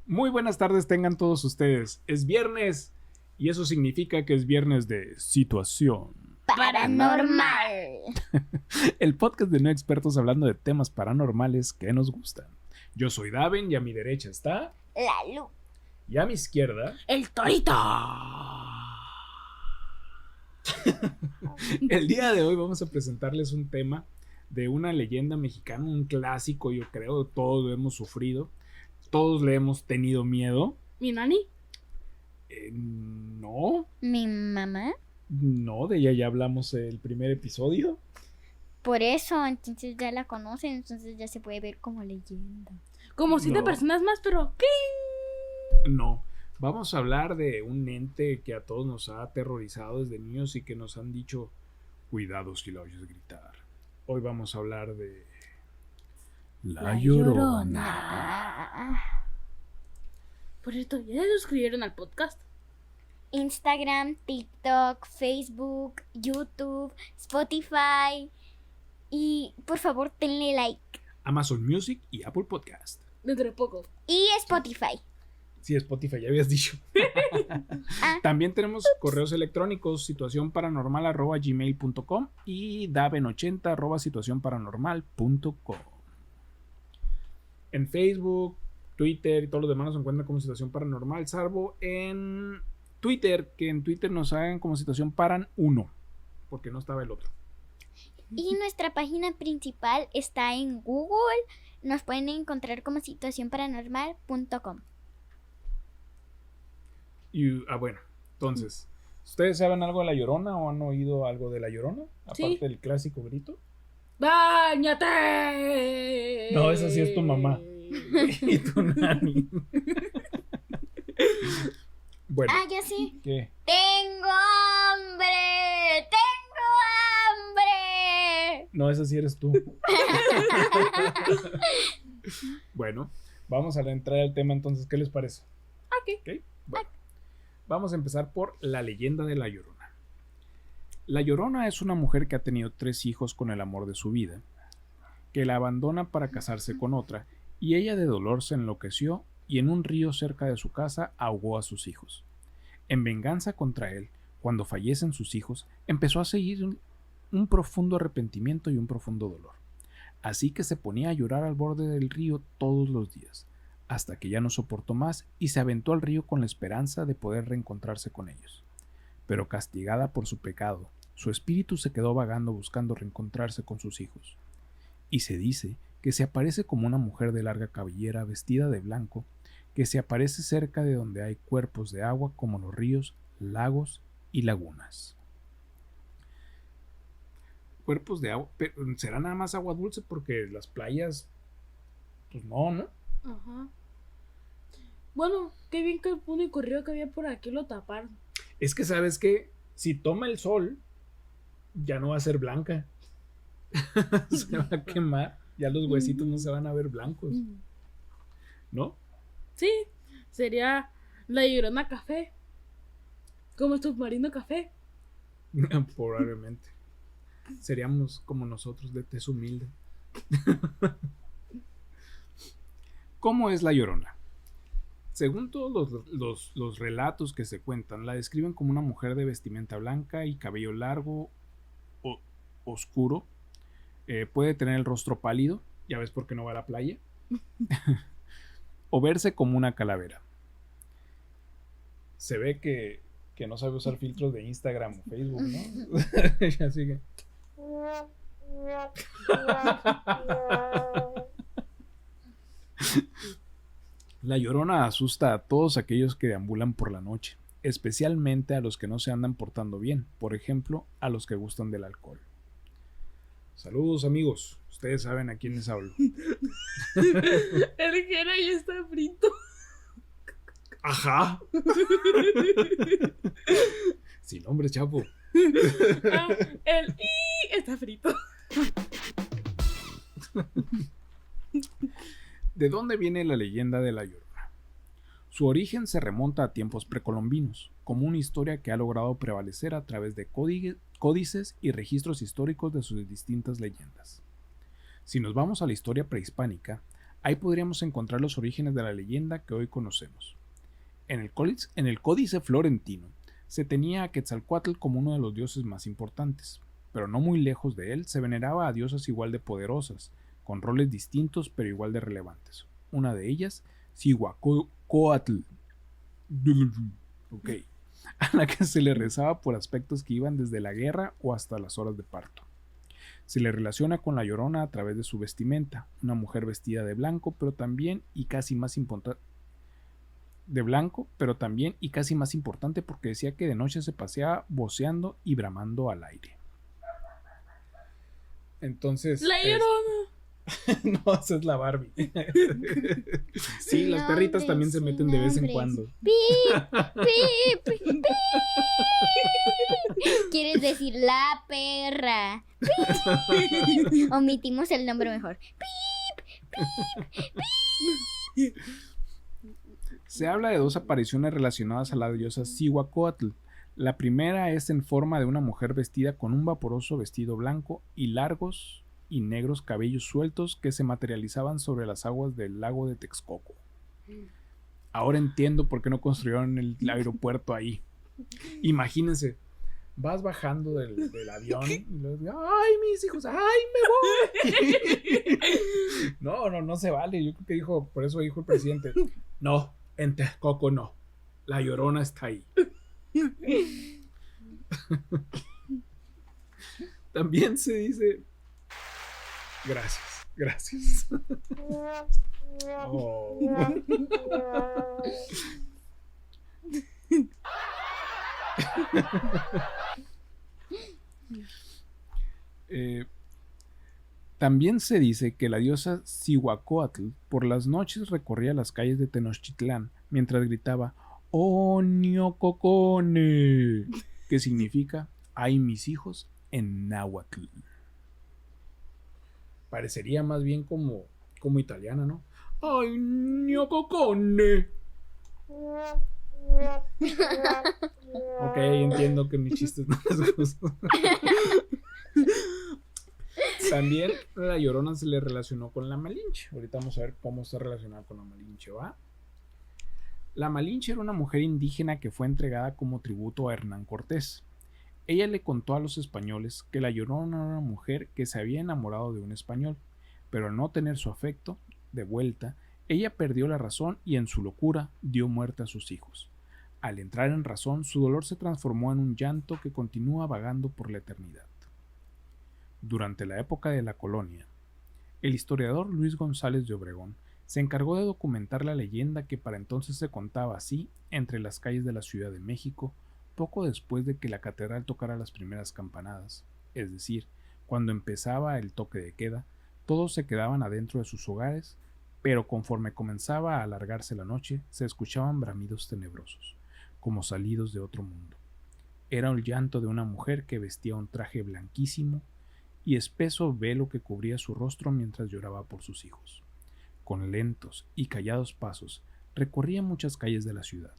Muy buenas tardes tengan todos ustedes. Es viernes y eso significa que es viernes de situación paranormal. El podcast de no expertos hablando de temas paranormales que nos gustan. Yo soy Daven y a mi derecha está Lalu. Y a mi izquierda el Torito. El día de hoy vamos a presentarles un tema de una leyenda mexicana, un clásico, yo creo, todos lo hemos sufrido, todos le hemos tenido miedo. ¿Mi nani? No. ¿Mi mamá? No, de ella ya hablamos el primer episodio. Por eso, entonces ya la conocen, entonces ya se puede ver como leyenda. Como 7 personas más, pero ¿qué? No, vamos a hablar de un ente que a todos nos ha aterrorizado desde niños y que nos han dicho, cuidado si la oyes gritar. Hoy vamos a hablar de La Llorona. Por cierto, ¿ya se suscribieron al podcast? Instagram, TikTok, Facebook, YouTube, Spotify. Y por favor, denle like. Amazon Music y Apple Podcast. Dentro de poco. Y Spotify. Sí, Spotify, ya habías dicho. También tenemos correos electrónicos, situacionparanormal@gmail.com y daven80@situacionparanormal.com. En Facebook, Twitter y todos los demás nos encuentran como Situación Paranormal, salvo en Twitter, que en Twitter nos hagan como Situación Paran 1, porque no estaba el otro. Y nuestra página principal está en Google. Nos pueden encontrar como situacionparanormal.com. Y, bueno, entonces, ¿ustedes saben algo de La Llorona o han oído algo de La Llorona? Aparte Sí. del clásico grito. ¡Báñate! No, esa sí es tu mamá. Y tu nani. Bueno. Ah, ya sí. ¿Qué? ¡Tengo hambre! ¡Tengo hambre! No, esa sí eres tú. Bueno, vamos a entrar al tema entonces. ¿Qué les parece? Ok. Bueno, vamos a empezar por la leyenda de La Llorona. La Llorona es una mujer que ha tenido 3 hijos con el amor de su vida, que la abandona para casarse con otra, y ella de dolor se enloqueció y en un río cerca de su casa ahogó a sus hijos. En venganza contra él, cuando fallecen sus hijos, empezó a seguir un profundo arrepentimiento y un profundo dolor. Así que se ponía a llorar al borde del río todos los días, hasta que ya no soportó más y se aventó al río con la esperanza de poder reencontrarse con ellos. Pero castigada por su pecado, su espíritu se quedó vagando buscando reencontrarse con sus hijos. Y se dice que se aparece como una mujer de larga cabellera vestida de blanco, que se aparece cerca de donde hay cuerpos de agua como los ríos, lagos y lagunas. Cuerpos de agua, pero será nada más agua dulce porque las playas, pues no. Ajá. Bueno, qué bien que el único río que había por aquí lo taparon. Es que sabes que si toma el sol, ya no va a ser blanca. Se va a quemar. Ya los huesitos no se van a ver blancos. ¿No? Sí, sería La Llorona Café. Como el submarino café. Probablemente. Seríamos como nosotros, de tez humilde. ¿Cómo es La Llorona? Según todos los relatos que se cuentan, la describen como una mujer de vestimenta blanca y cabello largo, oscuro. Puede tener el rostro pálido, ya ves por qué no va a la playa. O verse como una calavera. Se ve que no sabe usar filtros de Instagram o Facebook, ¿no? Así que... La Llorona asusta a todos aquellos que deambulan por la noche, especialmente a los que no se andan portando bien, por ejemplo, a los que gustan del alcohol. Saludos, amigos, ustedes saben a quién les hablo. El Jera ya está frito. Ajá. Sin nombre, chapo. El está frito. ¿De dónde viene la leyenda de La Llorona? Su origen se remonta a tiempos precolombinos, como una historia que ha logrado prevalecer a través de códices y registros históricos de sus distintas leyendas. Si nos vamos a la historia prehispánica, ahí podríamos encontrar los orígenes de la leyenda que hoy conocemos. En el Códice Florentino se tenía a Quetzalcóatl como uno de los dioses más importantes, pero no muy lejos de él se veneraba a diosas igual de poderosas, con roles distintos pero igual de relevantes. Una de ellas, Cihuacóatl, a la que se le rezaba por aspectos que iban desde la guerra o hasta las horas de parto. Se le relaciona con la Llorona a través de su vestimenta, una mujer vestida de blanco, pero también y casi más importante porque decía que de noche se paseaba voceando y bramando al aire. Entonces... ¡La Llorona! No, esa es la Barbie. Sí, las perritas también se meten de vez en cuando. ¡Pip! ¡Pip! ¡Pip! ¿Quieres decir la perra? ¡Pip! Omitimos el nombre mejor. ¡Pip! ¡Pip! ¡Pip! Se habla de dos apariciones relacionadas a la diosa Cihuacóatl. La primera es en forma de una mujer vestida con un vaporoso vestido blanco y largos y negros cabellos sueltos que se materializaban sobre las aguas del lago de Texcoco. Ahora entiendo por qué no construyeron el aeropuerto ahí. Imagínense, vas bajando del avión y luego, ¡ay, mis hijos! ¡Ay, me voy! No se vale. Yo creo que por eso dijo el presidente, no, en Texcoco no. La Llorona está ahí. También se dice gracias. Oh. También se dice que la diosa Cihuacóatl por las noches recorría las calles de Tenochtitlán mientras gritaba ¡Oh, Niococone! Que significa ¡ay, mis hijos! En náhuatl. Parecería más bien como italiana, ¿no? ¡Ay, Niococone! Ok, entiendo que mis chistes no les gustan. También la Llorona se le relacionó con la Malinche. Ahorita vamos a ver cómo está relacionada con la Malinche, ¿va? La Malinche era una mujer indígena que fue entregada como tributo a Hernán Cortés. Ella le contó a los españoles que la Llorona era una mujer que se había enamorado de un español, pero al no tener su afecto de vuelta, ella perdió la razón y en su locura dio muerte a sus hijos. Al entrar en razón, su dolor se transformó en un llanto que continúa vagando por la eternidad. Durante la época de la colonia, el historiador Luis González de Obregón se encargó de documentar la leyenda que para entonces se contaba así entre las calles de la Ciudad de México, poco después de que la catedral tocara las primeras campanadas, es decir, cuando empezaba el toque de queda, todos se quedaban adentro de sus hogares, pero conforme comenzaba a alargarse la noche, se escuchaban bramidos tenebrosos, como salidos de otro mundo. Era el llanto de una mujer que vestía un traje blanquísimo y espeso velo que cubría su rostro mientras lloraba por sus hijos. Con lentos y callados pasos, recorría muchas calles de la ciudad.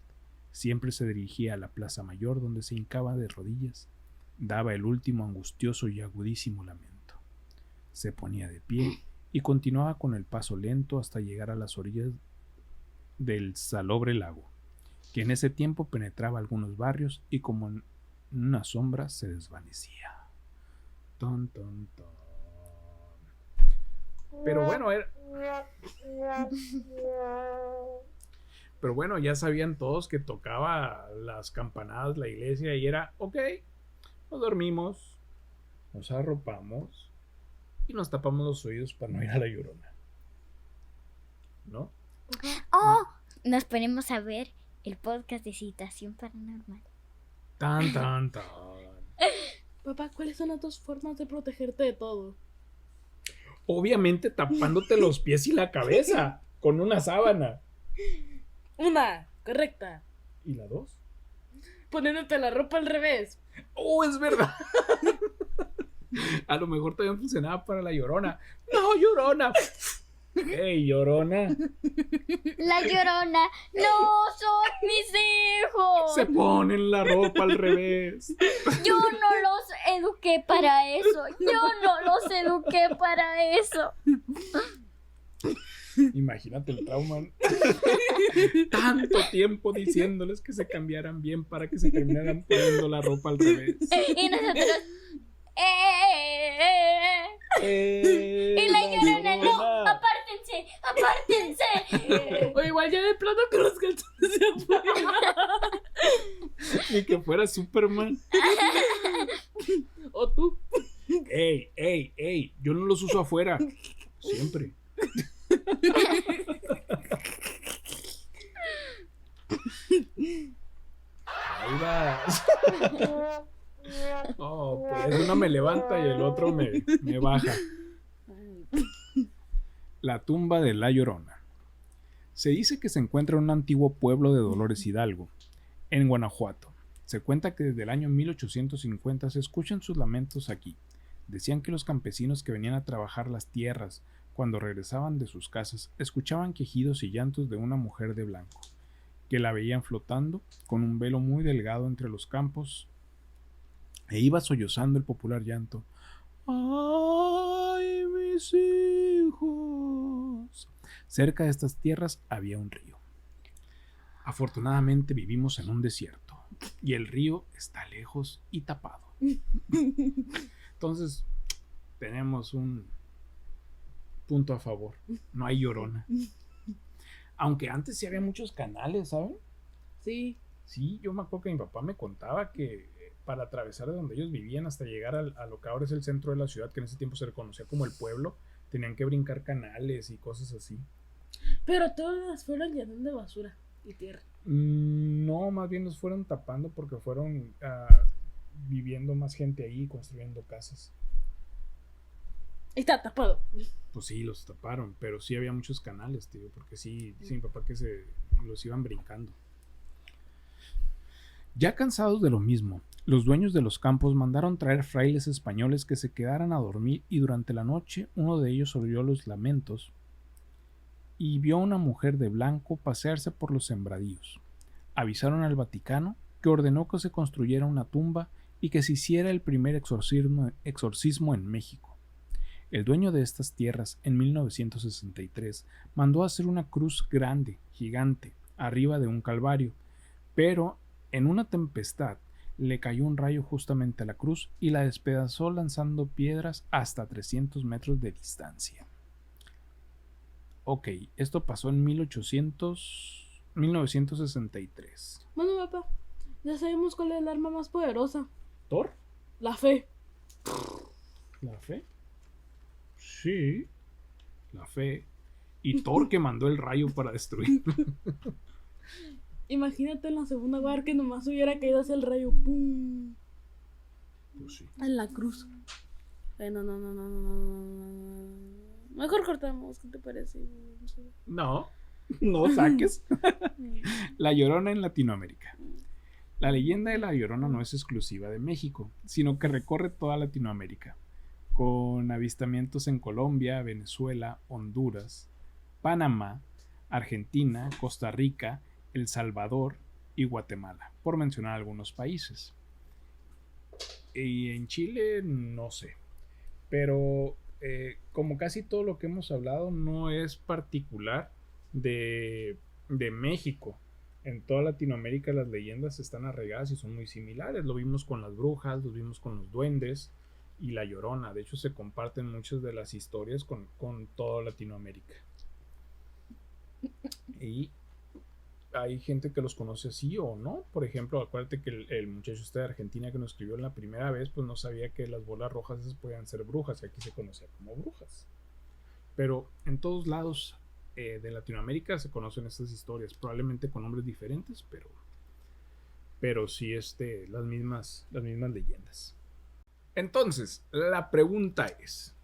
Siempre se dirigía a la Plaza Mayor, donde se hincaba de rodillas, daba el último angustioso y agudísimo lamento. Se ponía de pie y continuaba con el paso lento hasta llegar a las orillas del salobre lago, que en ese tiempo penetraba algunos barrios y como en una sombra se desvanecía. Ton, ton, ton. Pero bueno, ya sabían todos que tocaba las campanadas la iglesia y era, ok, nos dormimos, nos arropamos y nos tapamos los oídos para no ir a la Llorona. ¿No? Oh, nos ponemos a ver el podcast de Citación Paranormal. Tan, tan, tan. Papá, ¿cuáles son las dos formas de protegerte de todo? Obviamente tapándote los pies y la cabeza con una sábana. Una, correcta. ¿Y la dos? Poniéndote la ropa al revés. ¡Oh, es verdad! A lo mejor también funcionaba para la Llorona. ¡No, Llorona! ¡Ey, Llorona! La Llorona, no son mis hijos. Se ponen la ropa al revés. Yo no los eduqué para eso. Imagínate el trauma. Tanto tiempo diciéndoles que se cambiaran bien para que se terminaran poniendo la ropa al revés. Y nosotros... Y la Llorona, no, apártense. O igual ya de plano con los calzones de afuera. Ni que fuera Superman. O tú. ¡Ey! Yo no los uso afuera. Siempre. Ahí vas. Oh, pues uno me levanta y el otro me baja. La tumba de La Llorona. Se dice que se encuentra en un antiguo pueblo de Dolores Hidalgo, en Guanajuato. Se cuenta que desde el año 1850 se escuchan sus lamentos aquí. Decían que los campesinos que venían a trabajar las tierras, cuando regresaban de sus casas, escuchaban quejidos y llantos de una mujer de blanco, que la veían flotando con un velo muy delgado entre los campos, e iba sollozando el popular llanto. ¡Ay, mis hijos! Cerca de estas tierras había un río. Afortunadamente vivimos en un desierto y el río está lejos y tapado. Entonces tenemos un punto a favor. No hay Llorona. Aunque antes sí había muchos canales, ¿saben? Sí. Sí, yo me acuerdo que mi papá me contaba que para atravesar de donde ellos vivían hasta llegar a lo que ahora es el centro de la ciudad, que en ese tiempo se le conocía como el pueblo, tenían que brincar canales y cosas así. Pero todas las fueron llenando de basura y tierra. No, más bien los fueron tapando porque fueron viviendo más gente ahí y construyendo casas. Está tapado. Pues sí, los taparon, pero sí había muchos canales, tío, porque sí, dice mi papá que los iban brincando. Ya cansados de lo mismo, los dueños de los campos mandaron traer frailes españoles que se quedaran a dormir, y durante la noche uno de ellos oyó los lamentos y vio a una mujer de blanco pasearse por los sembradíos. Avisaron al Vaticano, que ordenó que se construyera una tumba y que se hiciera el primer exorcismo en México. El dueño de estas tierras, en 1963, mandó hacer una cruz grande, gigante, arriba de un calvario, pero en una tempestad le cayó un rayo justamente a la cruz y la despedazó lanzando piedras hasta 300 metros de distancia. Ok, esto pasó en 1963. Bueno, papá, ya sabemos cuál es el arma más poderosa. ¿Thor? La fe. ¿La fe? Sí, la fe. Y Thor que mandó el rayo para destruir. Imagínate en la Segunda Guerra que nomás hubiera caído hacia el rayo. ¡Pum! Pues sí. En la cruz. No. Mejor cortamos, ¿qué te parece? No saques. La Llorona en Latinoamérica. La leyenda de La Llorona no es exclusiva de México, sino que recorre toda Latinoamérica, con avistamientos en Colombia, Venezuela, Honduras, Panamá, Argentina, Costa Rica, El Salvador y Guatemala, por mencionar algunos países. Y en Chile no sé, pero como casi todo lo que hemos hablado no es particular de México. En toda Latinoamérica las leyendas están arraigadas y son muy similares. Lo vimos con las brujas, lo vimos con los duendes y La Llorona. De hecho se comparten muchas de las historias con toda Latinoamérica. Y hay gente que los conoce así o no. Por ejemplo, acuérdate que el muchacho de Argentina que nos escribió la primera vez, pues no sabía que las bolas rojas esas podían ser brujas, y aquí se conocía como brujas. Pero en todos lados de Latinoamérica se conocen estas historias, probablemente con nombres diferentes, pero sí las mismas leyendas. Entonces, la pregunta es,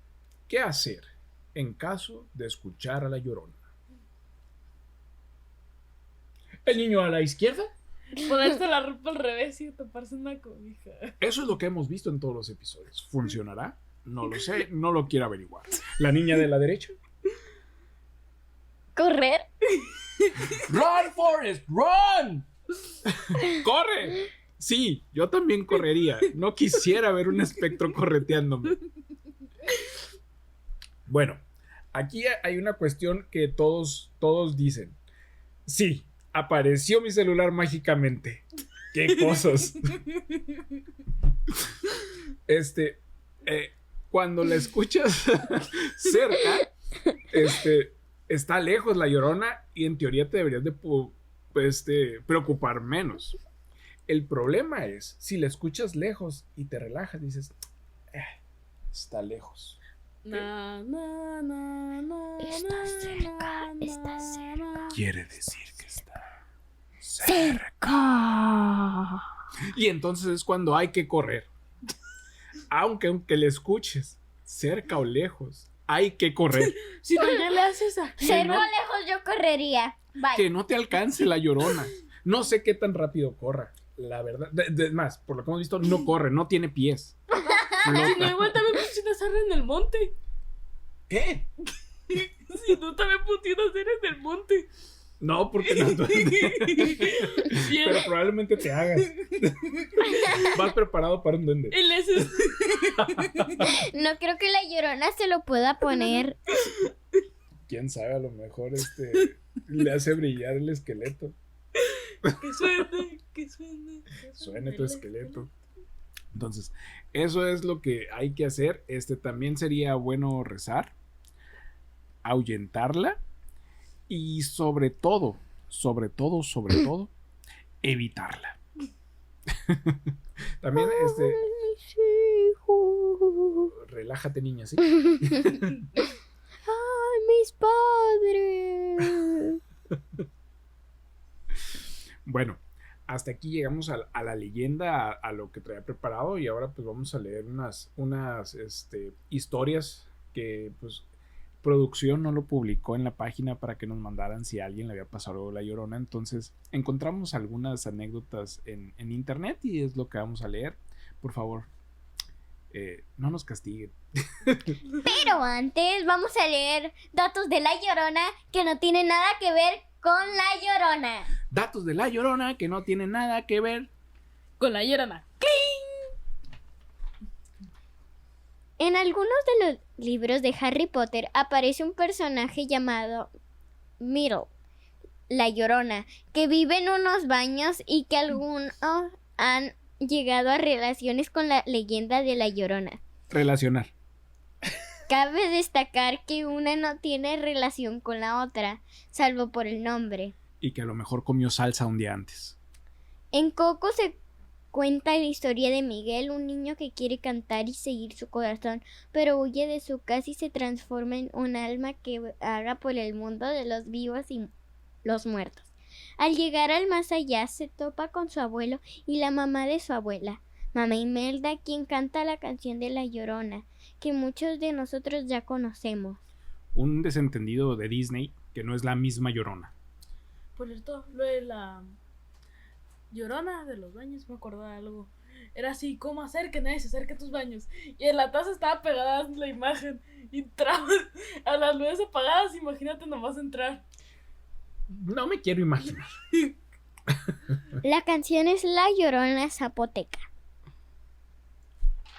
¿qué hacer en caso de escuchar a La Llorona? ¿El niño a la izquierda? Ponerse la ropa al revés y taparse una cobija. Eso es lo que hemos visto en todos los episodios. ¿Funcionará? No lo sé, no lo quiero averiguar. ¿La niña de la derecha? ¿Correr? ¡Run, Forrest! ¡Run! ¡Corre! Sí, yo también correría. No quisiera ver un espectro correteándome. Bueno, aquí hay una cuestión que todos dicen. Sí, apareció mi celular mágicamente. ¡Qué cosas! Cuando la escuchas cerca, está lejos la Llorona y en teoría te deberías de preocupar menos. El problema es si la escuchas lejos y te relajas, dices, está lejos. Na, na, na, na, Está cerca, na, está na, cerca. na. Quiere decir que está Cerca. Y entonces es cuando hay que correr. Aunque le escuches cerca o lejos, hay que correr. Si no, ya le haces aquí. Cerca no? o lejos yo correría. Bye. Que no te alcance la Llorona. No sé qué tan rápido corra, la verdad. Más, por lo que hemos visto, no corre, no tiene pies. Si no, Flota. igual también funciona hacer en el monte. ¿Qué? Si no, también funciona hacer en el monte. No, porque no. Pero probablemente te hagas. Vas preparado para un duende. Él es No creo que la Llorona se lo pueda poner. Quién sabe, a lo mejor le hace brillar el esqueleto. que suene, que suene. Suene tu esqueleto. Entonces, eso es lo que hay que hacer. También sería bueno rezar, ahuyentarla y sobre todo, evitarla. También, Mis hijos. relájate, niña, ¿sí? Ay, mis padres. Bueno, hasta aquí llegamos a la leyenda, a lo que traía preparado, y ahora pues vamos a leer unas historias que pues producción no lo publicó en la página para que nos mandaran si a alguien le había pasado la Llorona. Entonces encontramos algunas anécdotas en internet y es lo que vamos a leer. Por favor, no nos castiguen. Pero antes vamos a leer datos de la Llorona que no tienen nada que ver con la Llorona. Datos de la Llorona que no tienen nada que ver. Con la Llorona. En algunos de los libros de Harry Potter aparece un personaje llamado Myrtle, la Llorona, que vive en unos baños y que algunos han llegado a relaciones con la leyenda de la Llorona. Relacionar. Cabe destacar que una no tiene relación con la otra, salvo por el nombre. Y que a lo mejor comió salsa un día antes. En Coco se cuenta la historia de Miguel, un niño que quiere cantar y seguir su corazón, pero huye de su casa y se transforma en un alma que vaga por el mundo de los vivos y los muertos. Al llegar al más allá se topa con su abuelo y la mamá de su abuela, Mamá Imelda, quien canta la canción de La Llorona, que muchos de nosotros ya conocemos. Un desentendido de Disney que no es la misma Llorona. Por cierto, lo de la Llorona de los baños, me acordé de algo. Era así, ¿cómo hacer que nadie se acerque a tus baños? Y en la taza estaba pegada la imagen. Y entrabas a las luces apagadas, imagínate nomás entrar. No me quiero imaginar. La canción es La Llorona Zapoteca.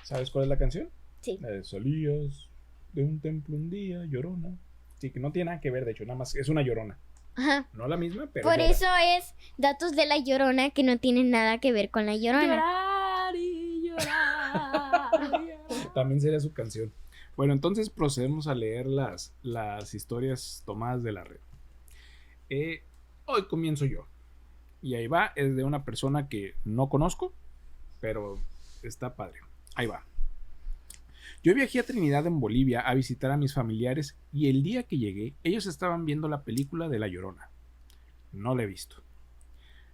¿Sabes cuál es la canción? Sí. La de Salías de un templo un día, Llorona. Sí, que no tiene nada que ver, de hecho, nada más es una Llorona. Ajá. No la misma, pero Por llora. eso es datos de La Llorona que no tienen nada que ver con La Llorona. Llorar y llorar. También sería su canción. Bueno, entonces procedemos a leer las historias tomadas de la red. Hoy comienzo yo. Y ahí va, es de una persona que no conozco, pero está padre. Ahí va. Yo viajé a Trinidad en Bolivia a visitar a mis familiares y el día que llegué, ellos estaban viendo la película de La Llorona. No la he visto.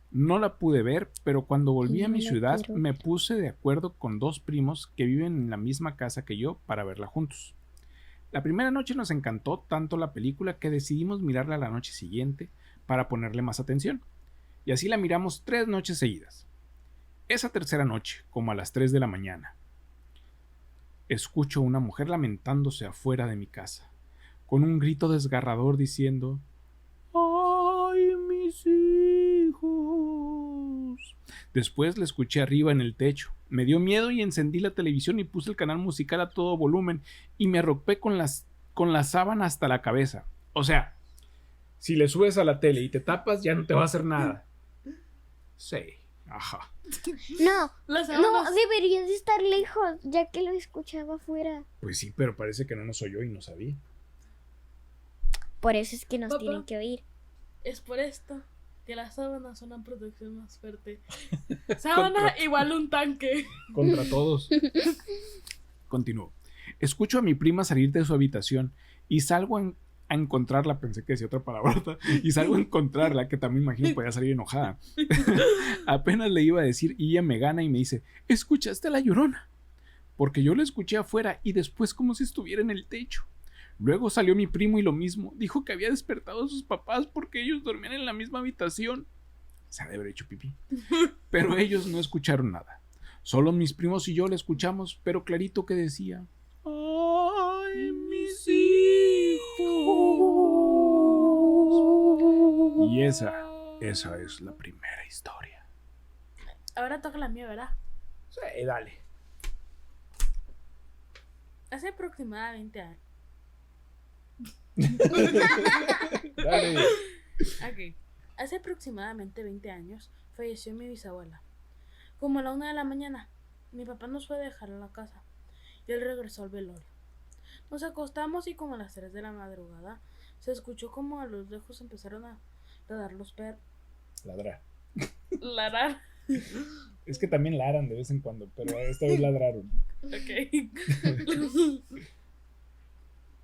No la pude ver, pero cuando volví a mi ciudad me puse de acuerdo con dos primos que viven en la misma casa que yo para verla juntos. La primera noche nos encantó tanto la película que decidimos mirarla la noche siguiente para ponerle más atención. Y así la miramos 3 noches seguidas. Esa tercera noche, como a las 3 de la mañana, escucho a una mujer lamentándose afuera de mi casa, con un grito desgarrador diciendo: Después la escuché arriba en el techo. Me dio miedo y encendí la televisión y puse el canal musical a todo volumen y me arropé con la sábana hasta la cabeza. O sea, si le subes a la tele y te tapas, ya no te va a hacer nada. Sí, ajá. No, Las no, sábanas. deberías de estar lejos, ya que lo escuchaba afuera. Pues sí, pero parece que no nos oyó y no sabía. Por eso es que nos Papá. tienen que oír. Es por esto que las sábanas son la protección más fuerte. Sábana igual un tanque. Contra todos. Continúo. Escucho a mi prima salir de su habitación y salgo a encontrarla. Pensé que decía otra palabrota. Y salgo a encontrarla, que también imagino podía salir enojada. Apenas le iba a decir y ella me gana y me dice: ¿escuchaste a la Llorona? Porque yo la escuché afuera y después como si estuviera en el techo. Luego salió mi primo y lo mismo. Dijo que había despertado a sus papás porque ellos dormían en la misma habitación. Se ha de haber hecho pipí. Pero ellos no escucharon nada. Solo mis primos y yo la escuchamos, pero clarito que decía: ¡ay, mis hijos! Y esa es la primera historia. Ahora toca la mía, ¿verdad? Sí, dale. Hace aproximadamente años. Dale. Ok. Hace aproximadamente 20 años falleció mi bisabuela. Como a la 1 de la mañana, mi papá nos fue a dejar a la casa y él regresó al velorio. Nos acostamos y como a las 3 de la madrugada se escuchó como a lo lejos empezaron a ladrar los perros. Ladrar. Ladrar. Es que también ladran de vez en cuando, pero esta vez ladraron. Ok.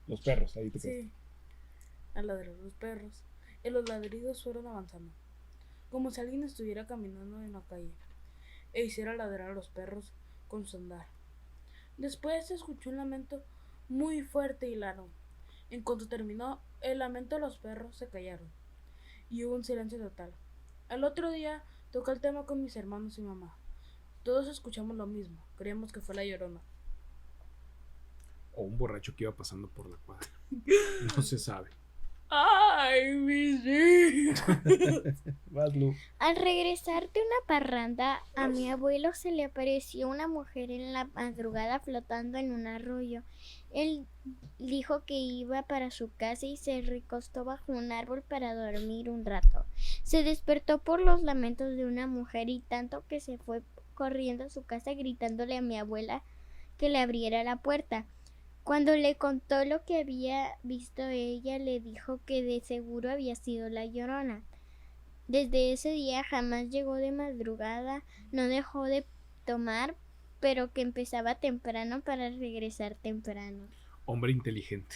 Los perros, ahí te quedas. Sí. A ladrar los perros. Y los ladridos fueron avanzando, como si alguien estuviera caminando en la calle e hiciera ladrar a los perros con su andar. Después se escuchó un lamento muy fuerte y largo. En cuanto terminó el lamento, los perros se callaron y hubo un silencio total. Al otro día toqué el tema con mis hermanos y mamá. Todos escuchamos lo mismo. Creíamos que fue la Llorona. O un borracho que iba pasando por la cuadra. No se sabe. ¡Ay, mis hijos! Vas, Lu. Al regresar de una parranda, a mi abuelo se le apareció una mujer en la madrugada flotando en un arroyo. Él dijo que iba para su casa y se recostó bajo un árbol para dormir un rato. Se despertó por los lamentos de una mujer y tanto que se fue corriendo a su casa gritándole a mi abuela que le abriera la puerta. Cuando le contó lo que había visto, ella le dijo que de seguro había sido la Llorona. Desde ese día jamás llegó de madrugada, no dejó de tomar, pero que empezaba temprano para regresar temprano. Hombre inteligente.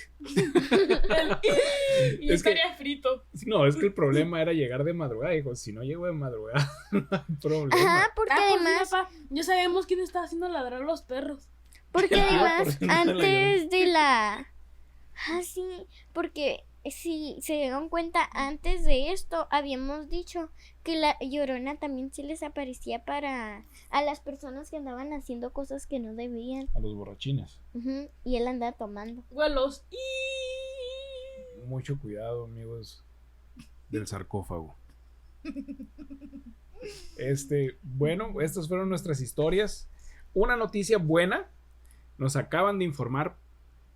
Y Es que- estaría frito. No, es que el problema era llegar de madrugada. Dijo, si no llego de madrugada, no hay problema. Ajá, porque Ah, pues sí, además, papá, ya sabemos quién está haciendo ladrar a los perros. porque Ah, además por eso no está la antes de la... Ah, sí, porque si se dieron cuenta, antes de esto habíamos dicho que la Llorona también se les aparecía a las personas que andaban haciendo cosas que no debían. A los borrachines. Ujú, y él andaba tomando. Huelos. Mucho cuidado, amigos del sarcófago. Bueno, estas fueron nuestras historias. Una noticia buena. Nos acaban de informar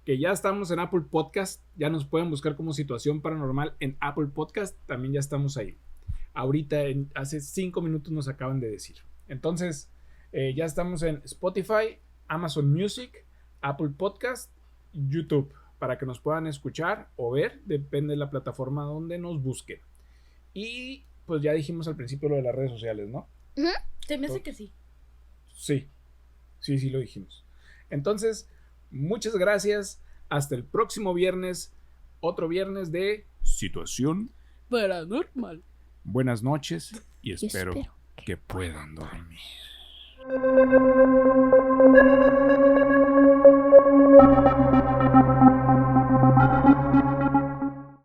que ya estamos en Apple Podcast. Ya nos pueden buscar como Situación Paranormal en Apple Podcast. También ya estamos ahí. Ahorita, hace 5 minutos nos acaban de decir. Entonces, ya estamos en Spotify, Amazon Music, Apple Podcast, YouTube, para que nos puedan escuchar o ver, depende de la plataforma donde nos busquen. Y pues ya dijimos al principio lo de las redes sociales, ¿no? Se me hace que sí. Sí, lo dijimos. Entonces, muchas gracias. Hasta el próximo viernes. Otro viernes de Situación Paranormal. Buenas noches y Y espero espero que puedan dormir.